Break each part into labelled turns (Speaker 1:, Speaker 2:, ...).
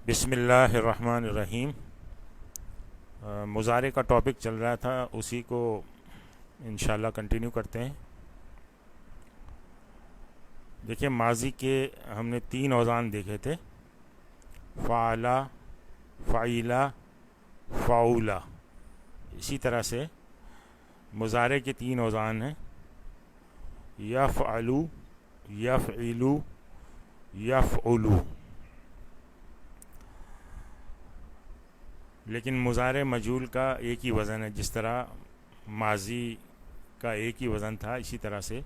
Speaker 1: بسم اللہ الرحمن الرحیم۔ مضارع کا ٹاپک چل رہا تھا، اسی کو انشاءاللہ کنٹینیو کرتے ہیں۔ دیکھیں، ماضی کے ہم نے 3 اوزان دیکھے تھے: فعلا، فعیلا، فعولا۔ اسی طرح سے مضارع کے 3 اوزان ہیں: یفعلو، یفعلو، یفعلو۔ لیکن مضارع مجہول کا ایک ہی وزن ہے، جس طرح ماضی کا ایک ہی وزن تھا، اسی طرح سے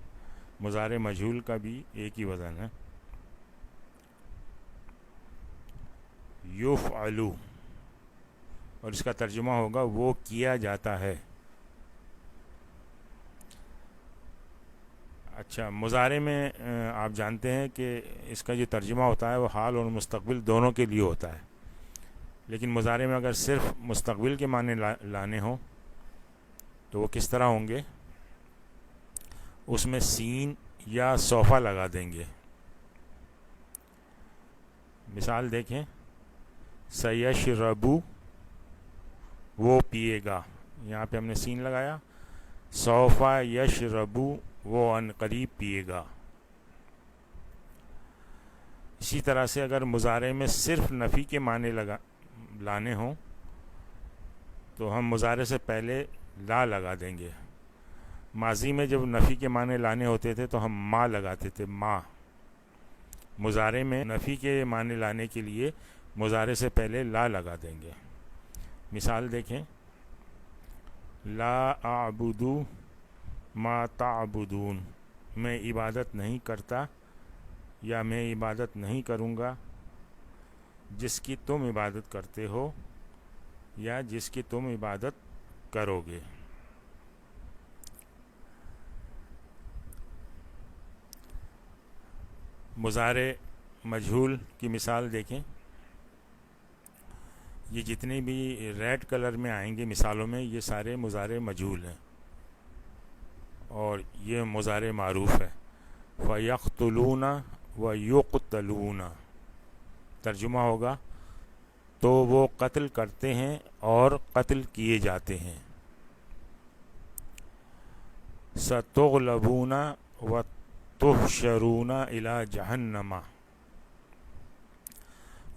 Speaker 1: مضارع مجہول کا بھی ایک ہی وزن ہے، یفعلو، اور اس کا ترجمہ ہوگا وہ کیا جاتا ہے۔ اچھا، مضارع میں آپ جانتے ہیں کہ اس کا جو ترجمہ ہوتا ہے وہ حال اور مستقبل دونوں کے لیے ہوتا ہے، لیکن مضارع میں اگر صرف مستقبل کے معنی لانے ہوں تو وہ کس طرح ہوں گے؟ اس میں سین یا صوفہ لگا دیں گے۔ مثال دیکھیں: سیشربو، وہ پیے گا، یہاں پہ ہم نے سین لگایا۔ سوفا یشربو، وہ عن قریب پیے گا۔ اسی طرح سے اگر مضارع میں صرف نفی کے معنی لانے ہوں تو ہم مضارع سے پہلے لا لگا دیں گے۔ ماضی میں جب نفی کے معنی لانے ہوتے تھے تو ہم ما لگاتے تھے، ما۔ مضارع میں نفی کے معنی لانے کے لیے مضارع سے پہلے لا لگا دیں گے۔ مثال دیکھیں: لا اعبد ما تعبدون، میں عبادت نہیں کرتا یا میں عبادت نہیں کروں گا جس کی تم عبادت کرتے ہو یا جس کی تم عبادت کرو گے۔ مضارع مجہول کی مثال دیکھیں۔ یہ جتنے بھی ریڈ کلر میں آئیں گے مثالوں میں، یہ سارے مضارع مجہول ہیں اور یہ مضارع معروف ہے۔ فَيَقْتُلُونَ وَيُقْتَلُونَ، ترجمہ ہوگا تو وہ قتل کرتے ہیں اور قتل کیے جاتے ہیں۔ سَتُغْلَبُونَ وَتُحْشَرُونَ إِلَى جَهَنَّمَ،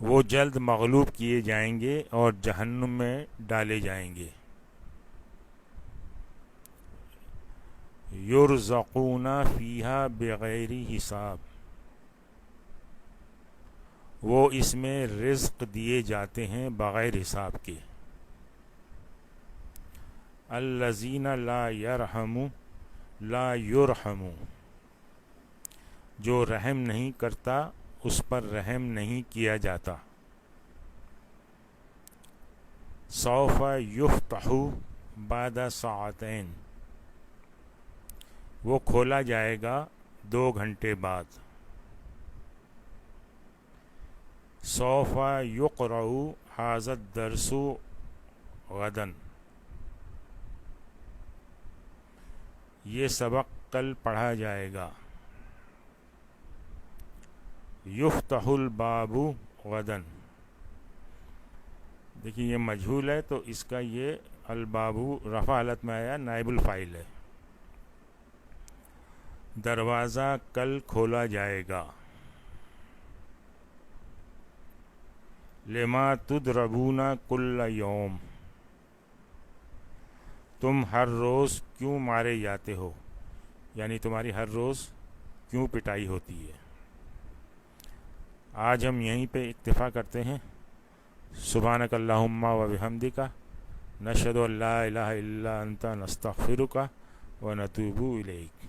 Speaker 1: وہ جلد مغلوب کیے جائیں گے اور جہنم میں ڈالے جائیں گے۔ یرزقون فیہا بغیر حساب، وہ اس میں رزق دیے جاتے ہیں بغیر حساب کے۔ الذین لا یرحم لا یرحم، جو رحم نہیں کرتا اس پر رحم نہیں کیا جاتا۔ سوف یفتح بعد ساعتین، وہ کھولا جائے گا 2 گھنٹے بعد۔ سوف یقرأ ھذا الدرس غدا، یہ سبق کل پڑھا جائے گا۔ یفتح الباب غدا، دیکھیے یہ مجہول ہے تو اس کا یہ الباب رفع حالت میں آیا، نائب الفاعل ہے۔ دروازہ کل کھولا جائے گا۔ لما تضربون کل یوم، تم ہر روز کیوں مارے جاتے ہو، یعنی تمہاری ہر روز کیوں پٹائی ہوتی ہے۔ آج ہم یہیں پہ اکتفا کرتے ہیں۔ سبحانک اللہم و بحمدک، نشہد ان لا الہ الا انت، نستغفرک و نتوب الیک۔